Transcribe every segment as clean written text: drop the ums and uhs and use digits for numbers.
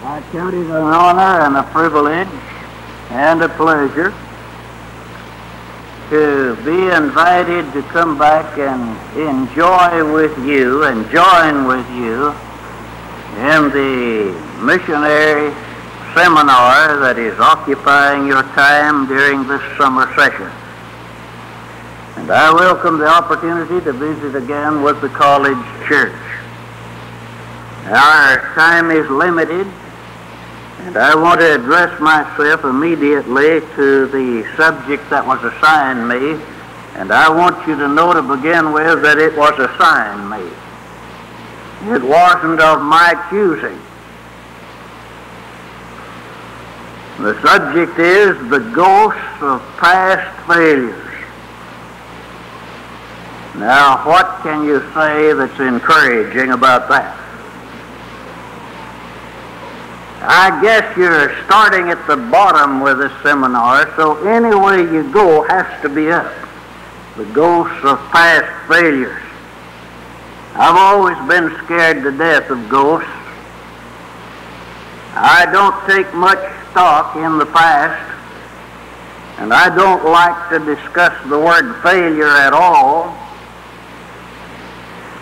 I count it an honor and a privilege and a pleasure to be invited to come back and enjoy with you and join with you in the missionary seminar that is occupying your time during this summer session. And I welcome the opportunity to visit again with the college church. Our time is limited, and I want to address myself immediately to the subject that was assigned me, and I want you to know to begin with that it was assigned me. It wasn't of my choosing. The subject is the ghosts of past failures. Now, what can you say that's encouraging about that? I guess you're starting at the bottom with this seminar, so any way you go has to be up. The ghosts of past failures. I've always been scared to death of ghosts. I don't take much stock in the past, and I don't like to discuss the word failure at all.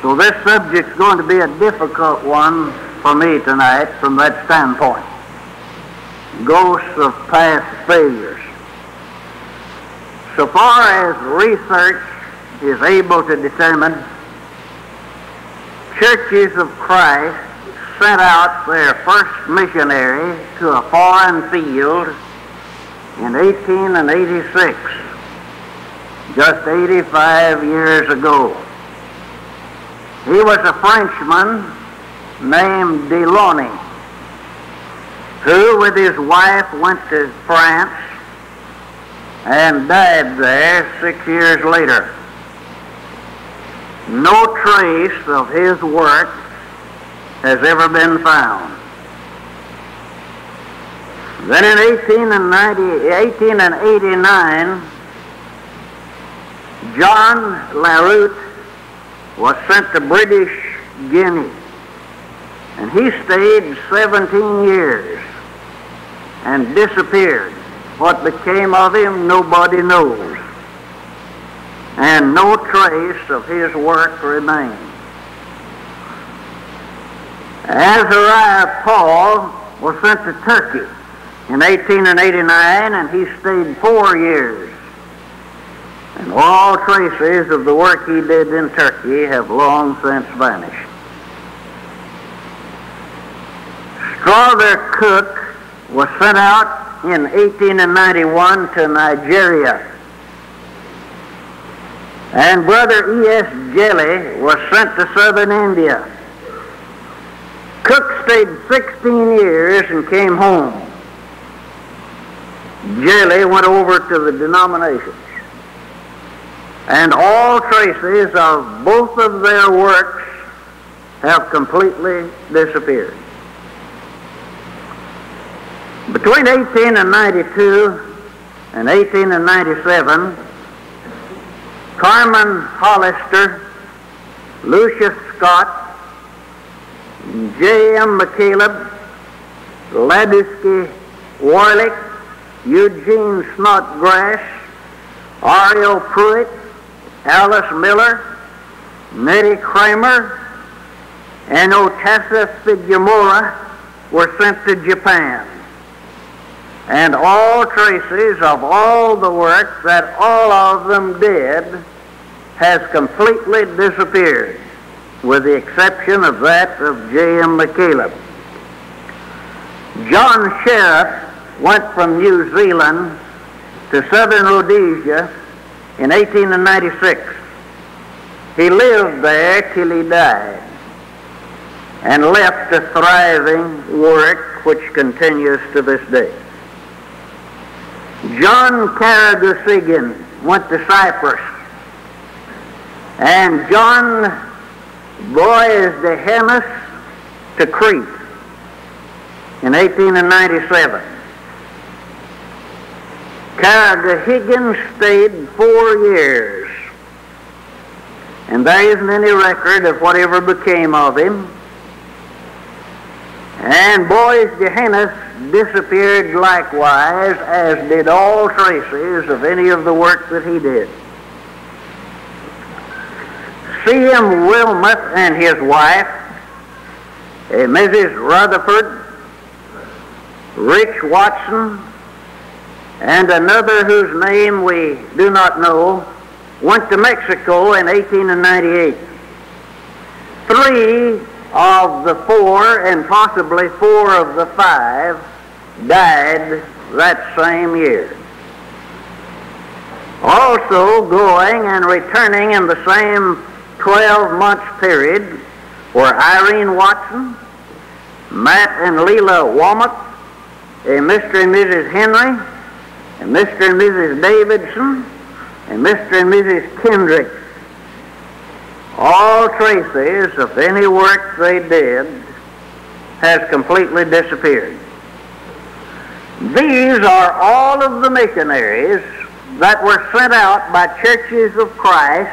So this subject's going to be a difficult one for me tonight from that standpoint. Ghosts of past failures. So far as research is able to determine, churches of Christ sent out their first missionary to a foreign field in 1886, just 85 years ago. He was a Frenchman named Delaunay, who with his wife went to France and died there 6 years later. No trace of his work has ever been found. Then in 1889, John Laroute was sent to British Guinea, and he stayed 17 years and disappeared. What became of him, nobody knows. And no trace of his work remains. Azariah Paul was sent to Turkey in 1889, and he stayed 4 years. And all traces of the work he did in Turkey have long since vanished. Strother Cook was sent out in 1891 to Nigeria. And Brother E.S. Jelly was sent to southern India. Cook stayed 16 years and came home. Jelly went over to the denominations. And all traces of both of their works have completely disappeared. Between 1892 and 1897, Carmen Hollister, Lucius Scott, J.M. McCaleb, Ladusky Warlick, Eugene Snodgrass, Ariel Pruitt, Alice Miller, Nettie Kramer, and Otassa Figimura were sent to Japan. And all traces of all the work that all of them did has completely disappeared, with the exception of that of J.M. McCaleb. John Sheriff went from New Zealand to southern Rhodesia in 1896. He lived there till he died and left a thriving work which continues to this day. John Karagusigin went to Cyprus, and John Boyes de Hemis to Crete in 1897. Karagusigin stayed 4 years, and there isn't any record of whatever became of him. And Boaz Johannes disappeared likewise, as did all traces of any of the work that he did. C.M. Wilmot and his wife, Mrs. Rutherford, Rich Watson, and another whose name we do not know, went to Mexico in 1898. 3 of the 4, and possibly 4 of the 5, died that same year. Also going and returning in the same 12-month period were Irene Watson, Matt and Leela Womack, Mr. and Mrs. Henry, and Mr. and Mrs. Davidson, and Mr. and Mrs. Kendrick. All traces of any work they did has completely disappeared. These are all of the missionaries that were sent out by churches of Christ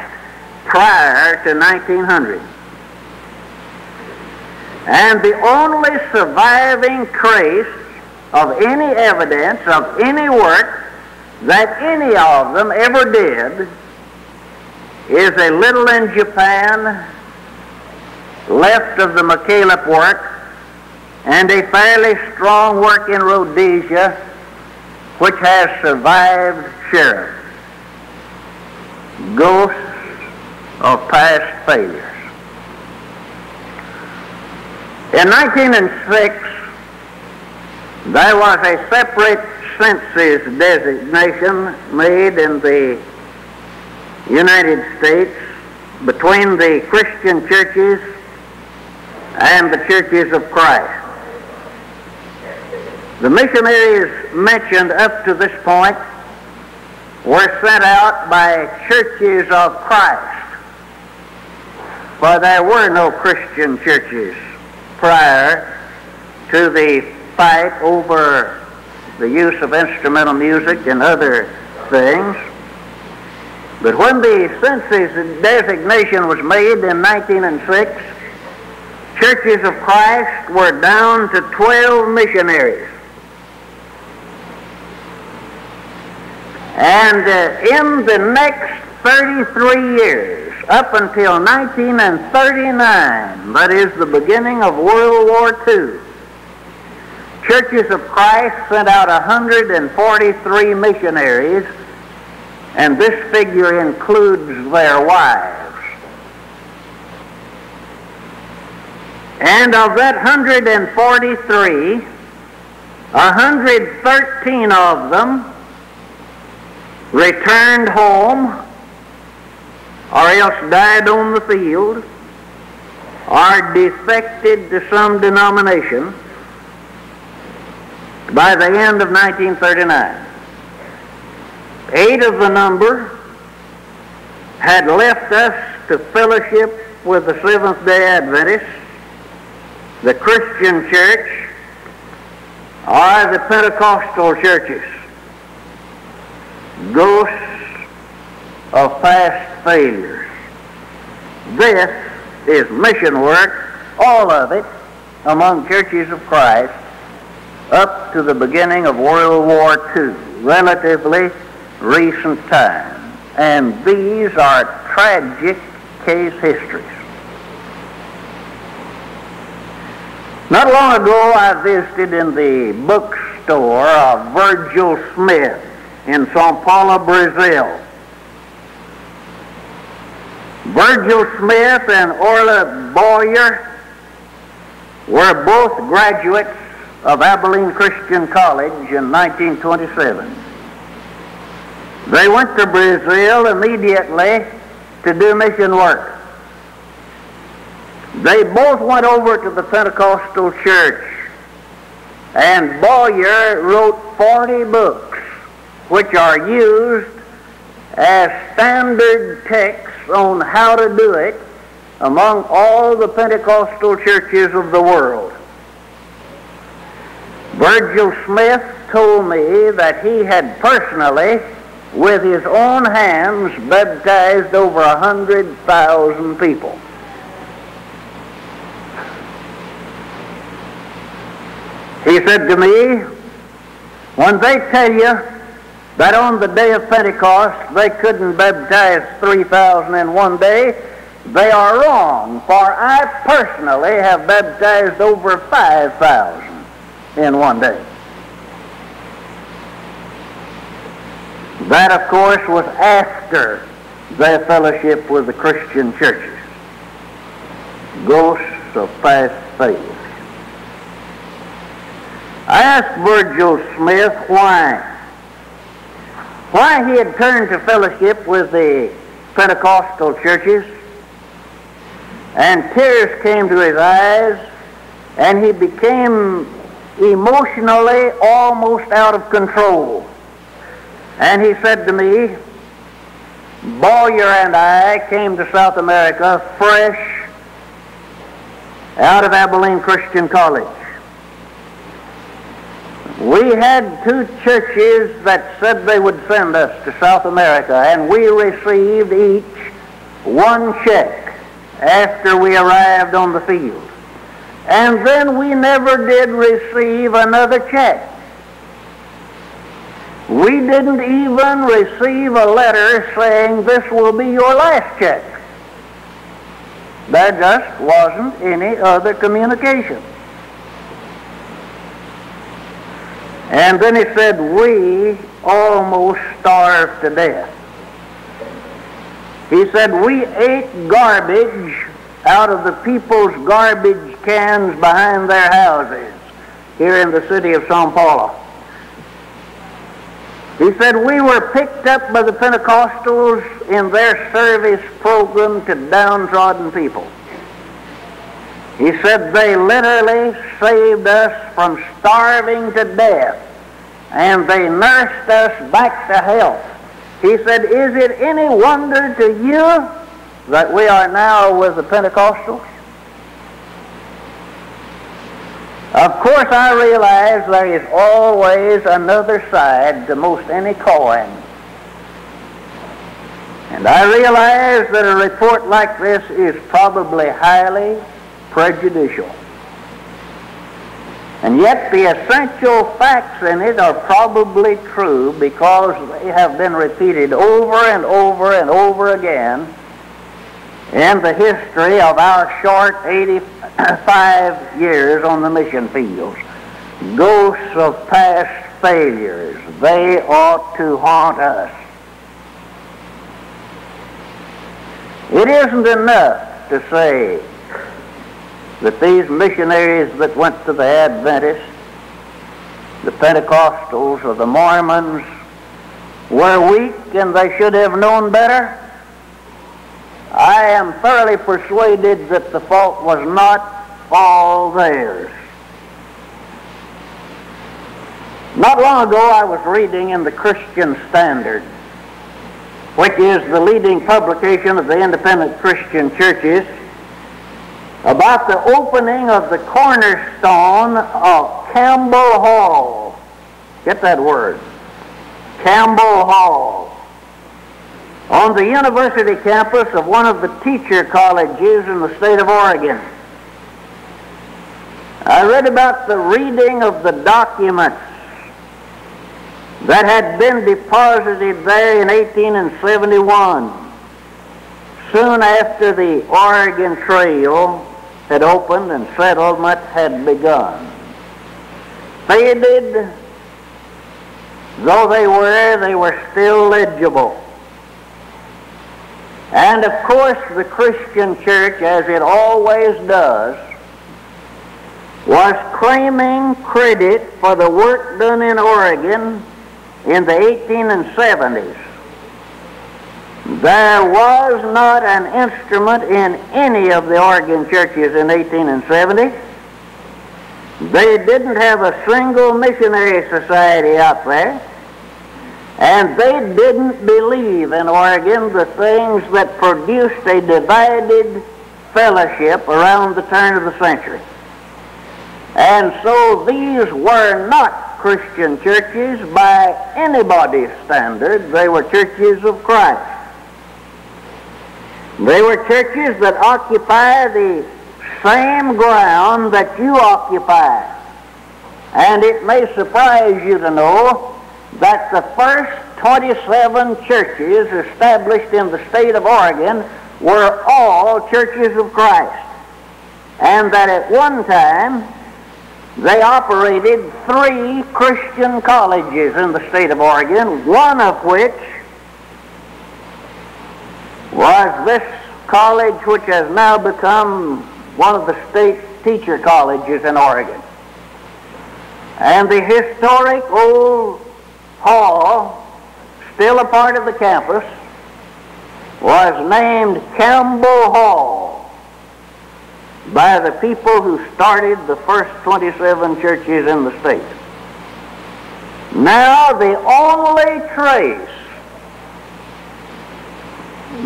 prior to 1900. And the only surviving trace of any evidence of any work that any of them ever did is a little in Japan, left of the McCaleb work, and a fairly strong work in Rhodesia, which has survived sheriff. Ghosts of past failures. In 1906, there was a separate census designation made in the United States between the Christian churches and the churches of Christ. The missionaries mentioned up to this point were sent out by churches of Christ, for there were no Christian churches prior to the fight over the use of instrumental music and other things. But when the census designation was made in 1906, churches of Christ were down to 12 missionaries. And in the next 33 years, up until 1939, that is the beginning of World War II, churches of Christ sent out 143 missionaries, and this figure includes their wives. And of that 143, 113 of them returned home, or else died on the field, or defected to some denomination by the end of 1939. 8 of the number had left us to fellowship with the Seventh-day Adventists, the Christian church, or the Pentecostal churches. Ghosts of past failures. This is mission work, all of it, among churches of Christ up to the beginning of World War II, relatively recent time. And these are tragic case histories. Not long ago, I visited in the bookstore of Virgil Smith in São Paulo, Brazil. Virgil Smith and Orla Boyer were both graduates of Abilene Christian College in 1927. They went to Brazil immediately to do mission work. They both went over to the Pentecostal church, and Boyer wrote 40 books, which are used as standard texts on how to do it among all the Pentecostal churches of the world. Virgil Smith told me that he had personally, with his own hands, baptized over 100,000 people. He said to me, when they tell you that on the day of Pentecost they couldn't baptize 3,000 in one day, they are wrong, for I personally have baptized over 5,000 in one day. That, of course, was after their fellowship with the Christian churches. Ghosts of past failures. I asked Virgil Smith why he had turned to fellowship with the Pentecostal churches, and tears came to his eyes, and he became emotionally almost out of control. And he said to me, Boyer and I came to South America fresh out of Abilene Christian College. We had two churches that said they would send us to South America, and we received each one check after we arrived on the field. And then we never did receive another check. We didn't even receive a letter saying this will be your last check. There just wasn't any other communication. And then he said, we almost starved to death. He said, we ate garbage out of the people's garbage cans behind their houses here in the city of São Paulo. He said, we were picked up by the Pentecostals in their service program to downtrodden people. He said they literally saved us from starving to death, and they nursed us back to health. He said, is it any wonder to you that we are now with the Pentecostals? Of course, I realize there is always another side to most any coin. And I realize that a report like this is probably highly prejudicial. And yet the essential facts in it are probably true because they have been repeated over and over and over again in the history of our short 85 years on the mission fields. Ghosts of past failures, they ought to haunt us. It isn't enough to say that these missionaries that went to the Adventists, the Pentecostals, or the Mormons were weak and they should have known better. I am thoroughly persuaded that the fault was not all theirs. Not long ago I was reading in the Christian Standard, which is the leading publication of the independent Christian churches, about the opening of the cornerstone of Campbell Hall. Get that word. Campbell Hall. On the university campus of one of the teacher colleges in the state of Oregon. I read about the reading of the documents that had been deposited there in 1871, soon after the Oregon Trail had opened and settlement had begun. Faded though they were still legible. And of course the Christian church, as it always does, was claiming credit for the work done in Oregon in the 1870s. There was not an instrument in any of the Oregon churches in 1870. They didn't have a single missionary society out there, and they didn't believe in Oregon the things that produced a divided fellowship around the turn of the century. And so these were not Christian churches by anybody's standard. They were churches of Christ. They were churches that occupy the same ground that you occupy. And it may surprise you to know that the first 27 churches established in the state of Oregon were all churches of Christ. And that at one time they operated 3 Christian colleges in the state of Oregon, one of which was this college which has now become one of the state teacher colleges in Oregon. And the historic old hall, still a part of the campus, was named Campbell Hall by the people who started the first 27 churches in the state. Now the only trace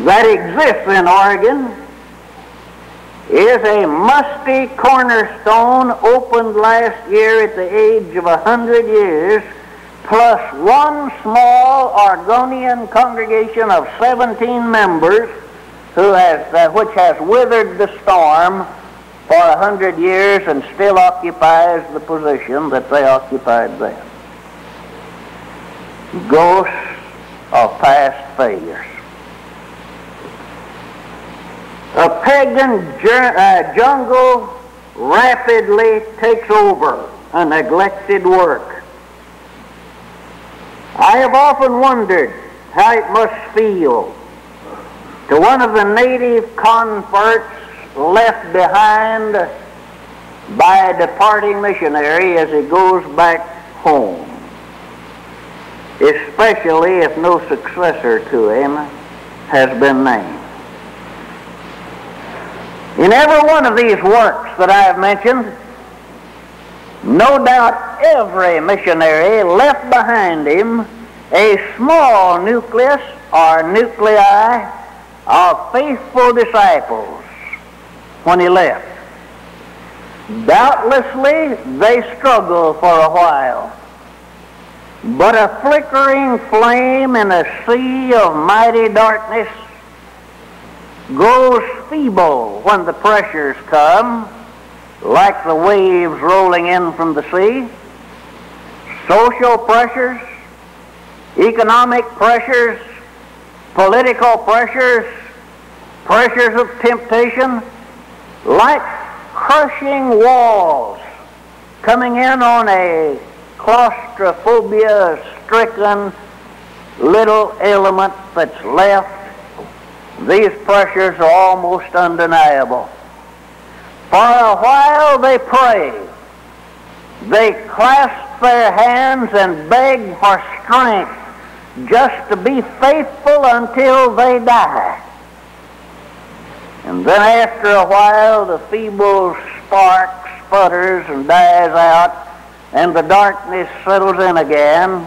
that exists in Oregon is a musty cornerstone opened last year at the age of 100 years, plus one small Oregonian congregation of 17 members which has withered the storm for 100 years and still occupies the position that they occupied then. Ghosts of past failures. A pagan jungle rapidly takes over a neglected work. I have often wondered how it must feel to one of the native converts left behind by a departing missionary as he goes back home, especially if no successor to him has been named. In every one of these works that I have mentioned, no doubt every missionary left behind him a small nucleus or nuclei of faithful disciples when he left. Doubtlessly, they struggled for a while, but a flickering flame in a sea of mighty darkness grows feeble when the pressures come, like the waves rolling in from the sea. Social pressures, economic pressures, political pressures, pressures of temptation, like crushing walls coming in on a claustrophobia-stricken little element that's left. These pressures are almost undeniable. For a while they pray. They clasp their hands and beg for strength just to be faithful until they die. And then after a while the feeble spark sputters and dies out, and the darkness settles in again,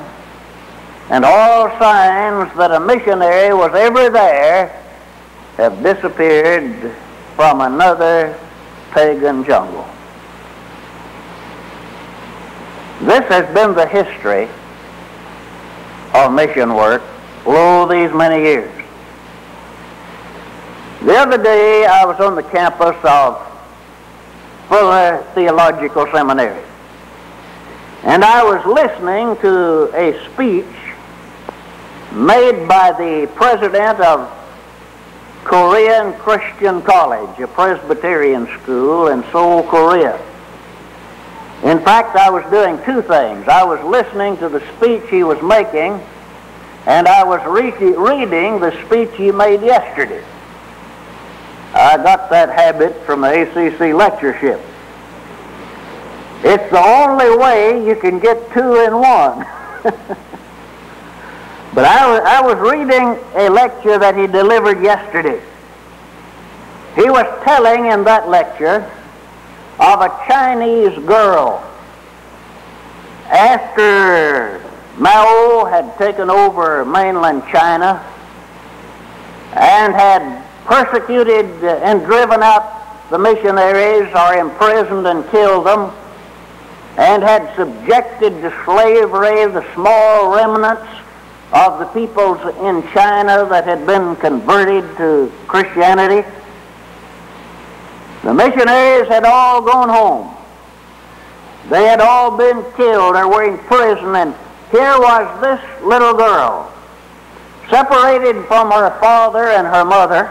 and all signs that a missionary was ever there have disappeared from another pagan jungle. This has been the history of mission work all these many years. The other day I was on the campus of Fuller Theological Seminary, and I was listening to a speech made by the president of Korean Christian College, a Presbyterian school in Seoul, Korea. In fact, I was doing two things. I was listening to the speech he was making, and I was reading the speech he made yesterday. I got that habit from the ACC lectureship. It's the only way you can get two in one. But I was reading a lecture that he delivered yesterday. He was telling in that lecture of a Chinese girl. After Mao had taken over mainland China and had persecuted and driven out the missionaries or imprisoned and killed them, and had subjected to slavery the small remnants of the peoples in China that had been converted to Christianity. The missionaries had all gone home. They had all been killed or were in prison, and here was this little girl, separated from her father and her mother,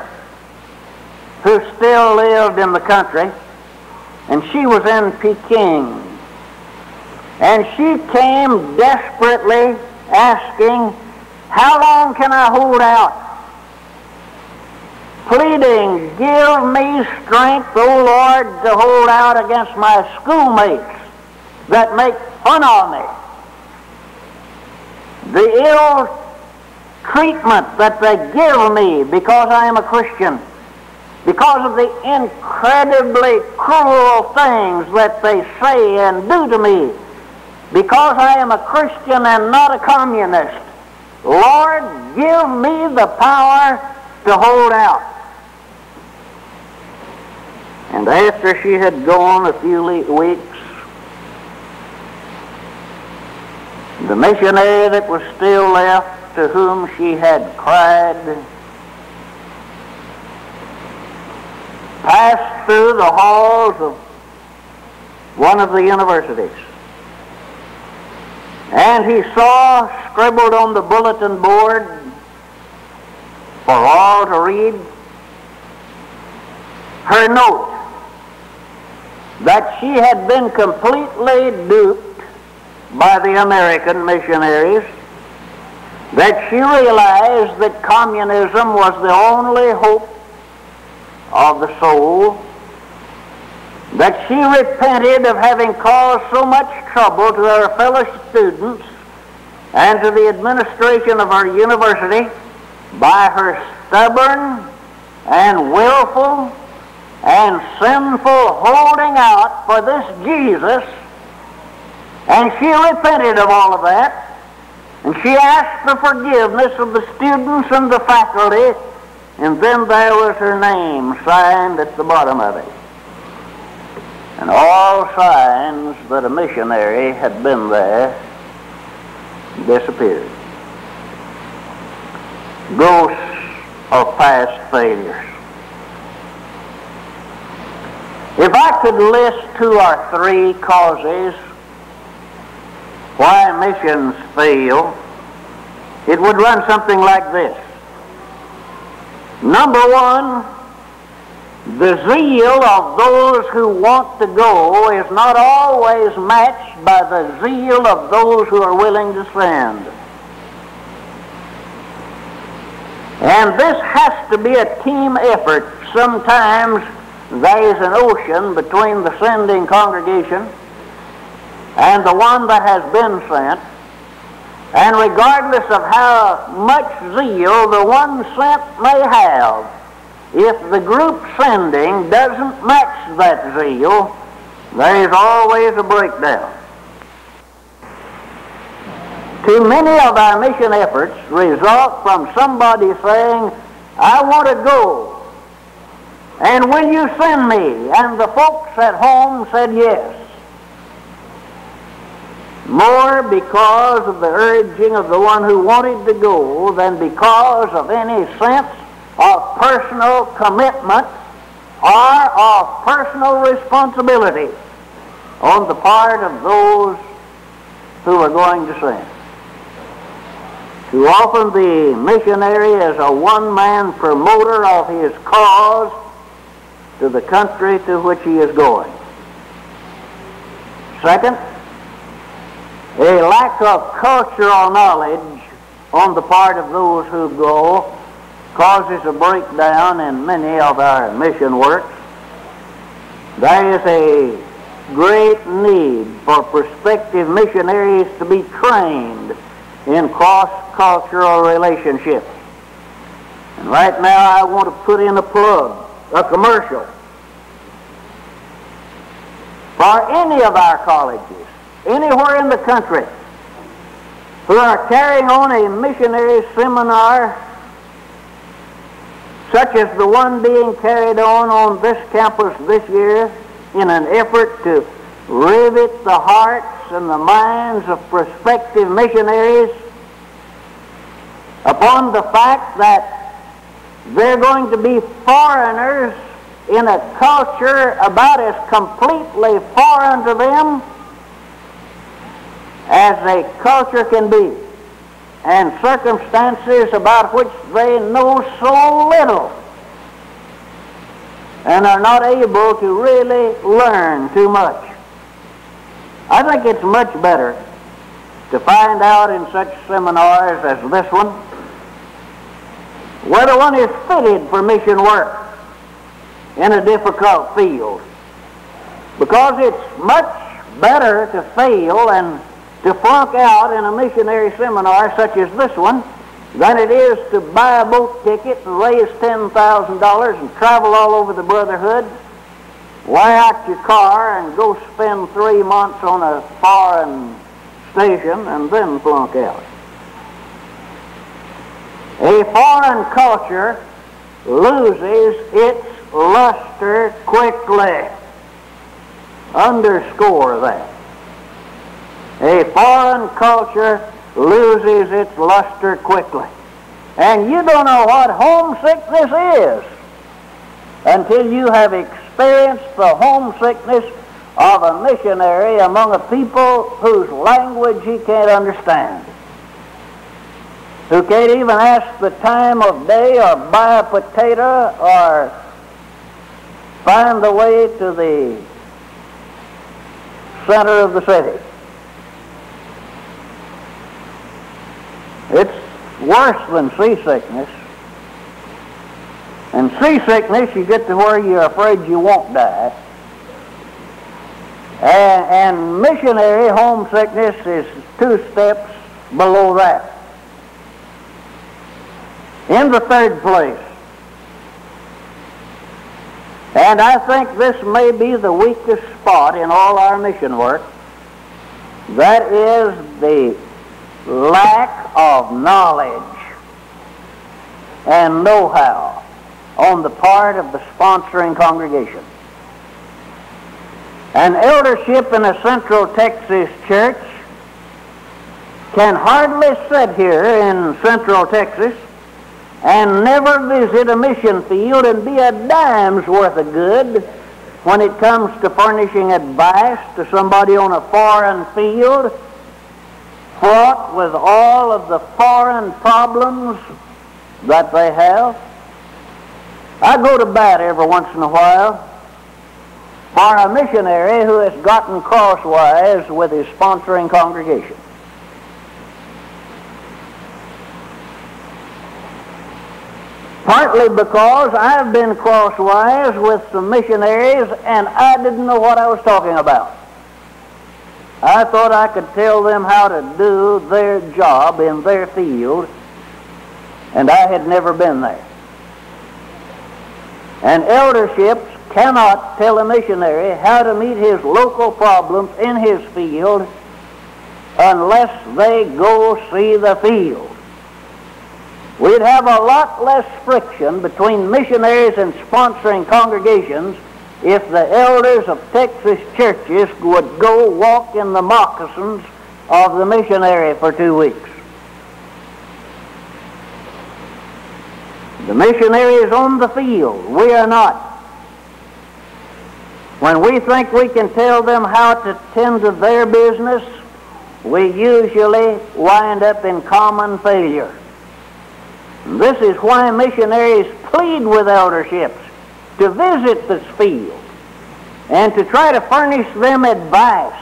who still lived in the country, and she was in Peking. And she came desperately asking, how long can I hold out? Pleading, give me strength, O Lord, to hold out against my schoolmates that make fun of me. The ill treatment that they give me because I am a Christian, because of the incredibly cruel things that they say and do to me, because I am a Christian and not a communist. Lord, give me the power to hold out. And after she had gone a few weeks, the missionary that was still left, to whom she had cried, passed through the halls of one of the universities. And he saw scribbled on the bulletin board for all to read her note that she had been completely duped by the American missionaries, that she realized that communism was the only hope of the soul, that she repented of having caused so much trouble to her fellow students and to the administration of her university by her stubborn and willful and sinful holding out for this Jesus. And she repented of all of that, and she asked the forgiveness of the students and the faculty, and then there was her name signed at the bottom of it. And all signs that a missionary had been there disappeared. Ghosts of past failures. If I could list 2 or 3 causes why missions fail, it would run something like this. Number 1, the zeal of those who want to go is not always matched by the zeal of those who are willing to send. And this has to be a team effort. Sometimes there is an ocean between the sending congregation and the one that has been sent, and regardless of how much zeal the one sent may have, if the group sending doesn't match that zeal, there is always a breakdown. Too many of our mission efforts result from somebody saying, I want to go, and will you send me? And the folks at home said yes. More because of the urging of the one who wanted to go than because of any sense of personal commitment or of personal responsibility on the part of those who are going to send. Too often the missionary is a one-man promoter of his cause to the country to which he is going. Second, a lack of cultural knowledge on the part of those who go causes a breakdown in many of our mission works. There is a great need for prospective missionaries to be trained in cross-cultural relationships. And right now I want to put in a plug, a commercial, for any of our colleges, anywhere in the country, who are carrying on a missionary seminar such as the one being carried on this campus this year in an effort to rivet the hearts and the minds of prospective missionaries upon the fact that they're going to be foreigners in a culture about as completely foreign to them as a culture can be, and circumstances about which they know so little and are not able to really learn too much. I think it's much better to find out in such seminars as this one whether one is fitted for mission work in a difficult field, because it's much better to fail and to flunk out in a missionary seminar such as this one than it is to buy a boat ticket and raise $10,000 and travel all over the brotherhood, lay out your car and go spend 3 months on a foreign station and then flunk out. A foreign culture loses its luster quickly. Underscore that. A foreign culture loses its luster quickly. And you don't know what homesickness is until you have experienced the homesickness of a missionary among a people whose language he can't understand, who can't even ask the time of day or buy a potato or find the way to the center of the city. It's worse than seasickness. And seasickness, you get to where you're afraid you won't die. And missionary homesickness is 2 steps below that. In the third place, and I think this may be the weakest spot in all our mission work, that is the lack of knowledge and know-how on the part of the sponsoring congregation. An eldership in a Central Texas church can hardly sit here in Central Texas and never visit a mission field and be a dime's worth of good when it comes to furnishing advice to somebody on a foreign field, fraught with all of the foreign problems that they have. I go to bat every once in a while for a missionary who has gotten crosswise with his sponsoring congregation. Partly because I've been crosswise with some missionaries and I didn't know what I was talking about. I thought I could tell them how to do their job in their field, and I had never been there. And elderships cannot tell a missionary how to meet his local problems in his field unless they go see the field. We'd have a lot less friction between missionaries and sponsoring congregations if the elders of Texas churches would go walk in the moccasins of the missionary for 2 weeks. The missionary is on the field. We are not. When we think we can tell them how to tend to their business, we usually wind up in common failure. This is why missionaries plead with elderships to visit this field and to try to furnish them advice.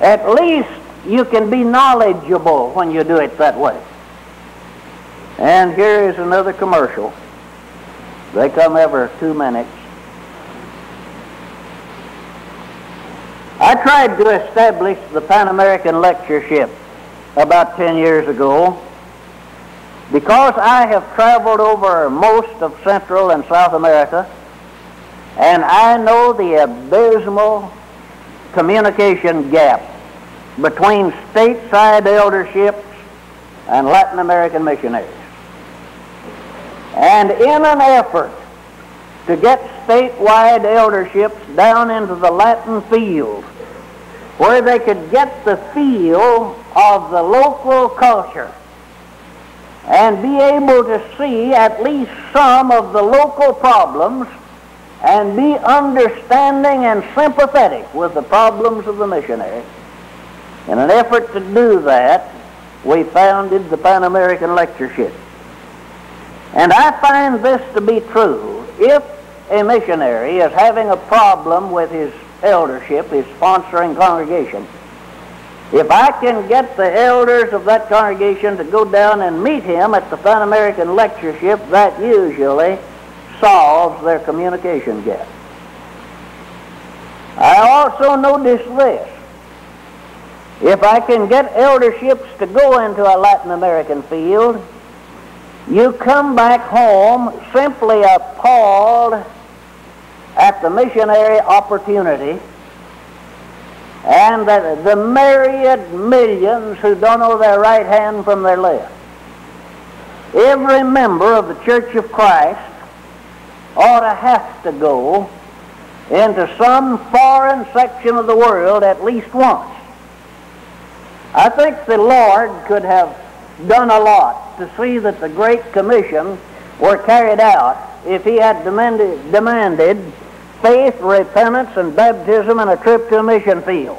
At least you can be knowledgeable when you do it that way. And here is another commercial. They come every 2 minutes. I tried to establish the Pan American Lectureship about 10 years ago because I have traveled over most of Central and South America, and I know the abysmal communication gap between stateside elderships and Latin American missionaries. And in an effort to get statewide elderships down into the Latin field, where they could get the feel of the local culture and be able to see at least some of the local problems and be understanding and sympathetic with the problems of the missionary, In an effort to do that, we founded the Pan American Lectureship. And I find this to be true. If a missionary is having a problem with his eldership, his sponsoring congregation, if I can get the elders of that congregation to go down and meet him at the Pan American Lectureship, that usually solves their communication gap. I also notice this. If I can get elderships to go into a Latin American field, you come back home simply appalled at the missionary opportunity and that the myriad millions who don't know their right hand from their left. Every member of the Church of Christ ought to have to go into some foreign section of the world at least once. I think the Lord could have done a lot to see that the Great Commission were carried out if he had demanded faith, repentance, and baptism and a trip to a mission field.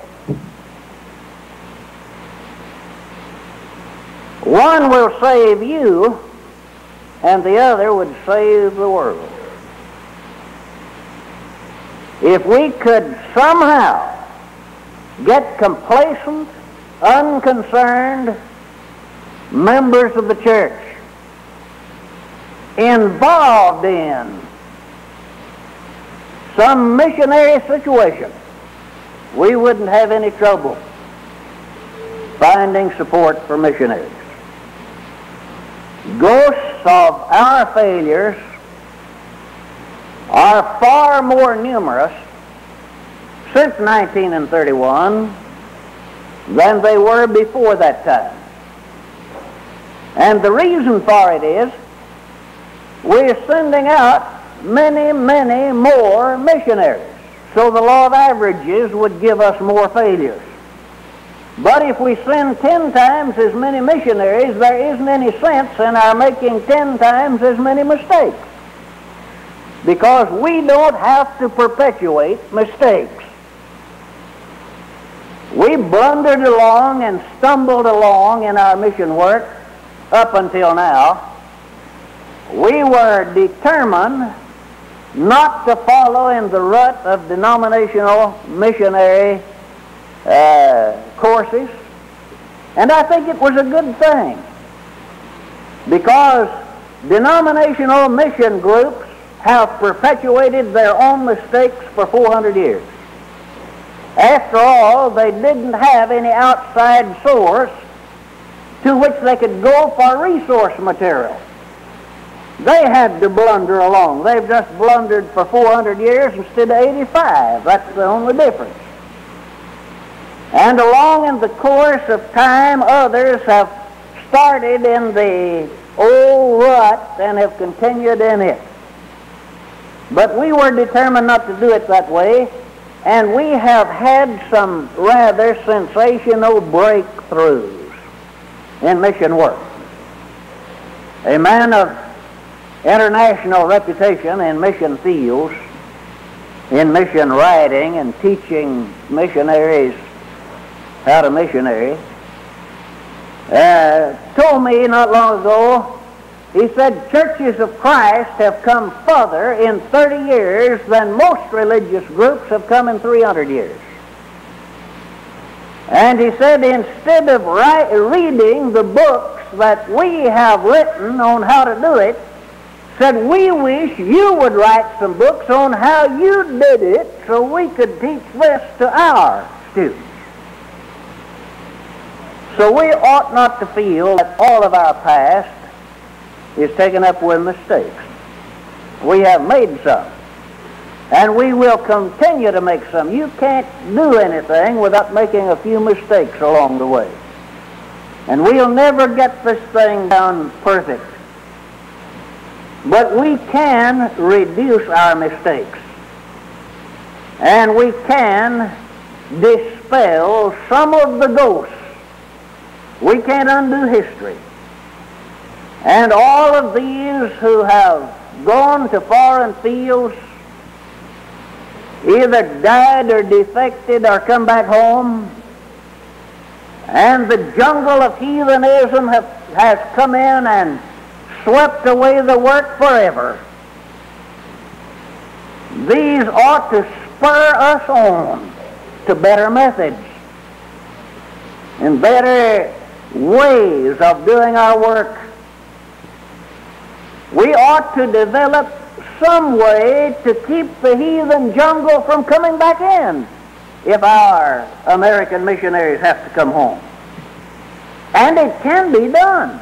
One will save you, and the other would save the world. If we could somehow get complacent, unconcerned members of the church involved in some missionary situation, we wouldn't have any trouble finding support for missionaries. Ghosts of our failures are far more numerous since 1931 than they were before that time. And the reason for it is we're sending out many, many more missionaries. So the law of averages would give us more failures. But if we send 10 times as many missionaries, there isn't any sense in our making 10 times as many mistakes. Because we don't have to perpetuate mistakes. We blundered along and stumbled along in our mission work up until now. We were determined not to follow in the rut of denominational missionary courses, and I think it was a good thing, because denominational mission groups have perpetuated their own mistakes for 400 years. After all, they didn't have any outside source to which they could go for resource material. They had to blunder along. They've just blundered for 400 years instead of 85. That's the only difference. And along in the course of time, others have started in the old rut and have continued in it. But we were determined not to do it that way, and we have had some rather sensational breakthroughs in mission work. A man of international reputation in mission fields, in mission writing and teaching missionaries how to missionary, told me not long ago, he said, churches of Christ have come further in 30 years than most religious groups have come in 300 years. And he said, instead of reading the books that we have written on how to do it, said, we wish you would write some books on how you did it so we could teach this to our students. So we ought not to feel that all of our past is taken up with mistakes. We have made some, and we will continue to make some. You can't do anything without making a few mistakes along the way. And we'll never get this thing down perfect. But we can reduce our mistakes, and we can dispel some of the ghosts. We can't undo history. And all of these who have gone to foreign fields, either died or defected or come back home, and the jungle of heathenism has come in and swept away the work forever. These ought to spur us on to better methods and better ways of doing our work. We ought to develop some way to keep the heathen jungle from coming back in if our American missionaries have to come home. And it can be done.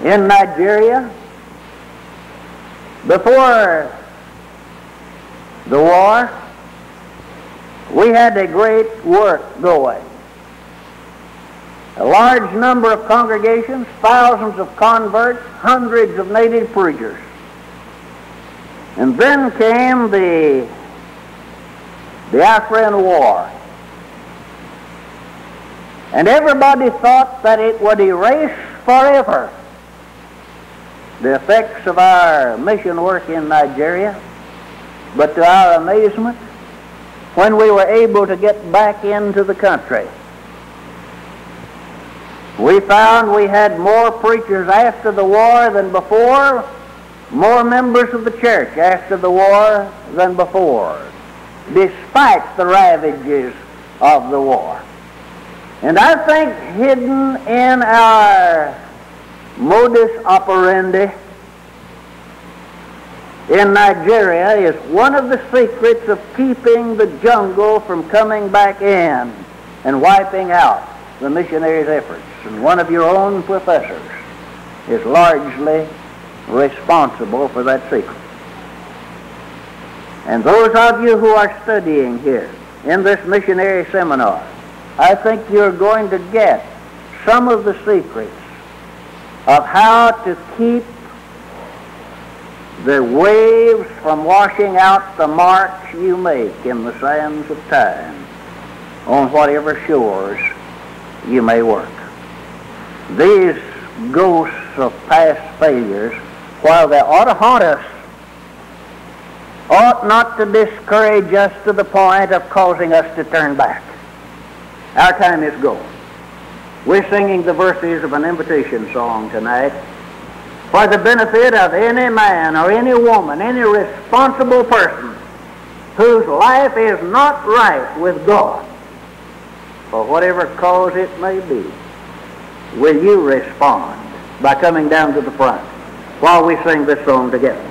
In Nigeria, before the war, we had a great work going. A large number of congregations, thousands of converts, hundreds of native preachers. And then came the Biafran War. And everybody thought that it would erase forever the effects of our mission work in Nigeria. But to our amazement, when we were able to get back into the country, we found we had more preachers after the war than before, more members of the church after the war than before, despite the ravages of the war. And I think hidden in our modus operandi in Nigeria is one of the secrets of keeping the jungle from coming back in and wiping out the missionaries' efforts. And one of your own professors is largely responsible for that secret. And those of you who are studying here in this missionary seminar, I think you're going to get some of the secrets of how to keep the waves from washing out the marks you make in the sands of time on whatever shores you may work. These ghosts of past failures, while they ought to haunt us, ought not to discourage us to the point of causing us to turn back. Our time is gone. We're singing the verses of an invitation song tonight for the benefit of any man or any woman, any responsible person whose life is not right with God, for whatever cause it may be. Will you respond by coming down to the front while we sing this song together?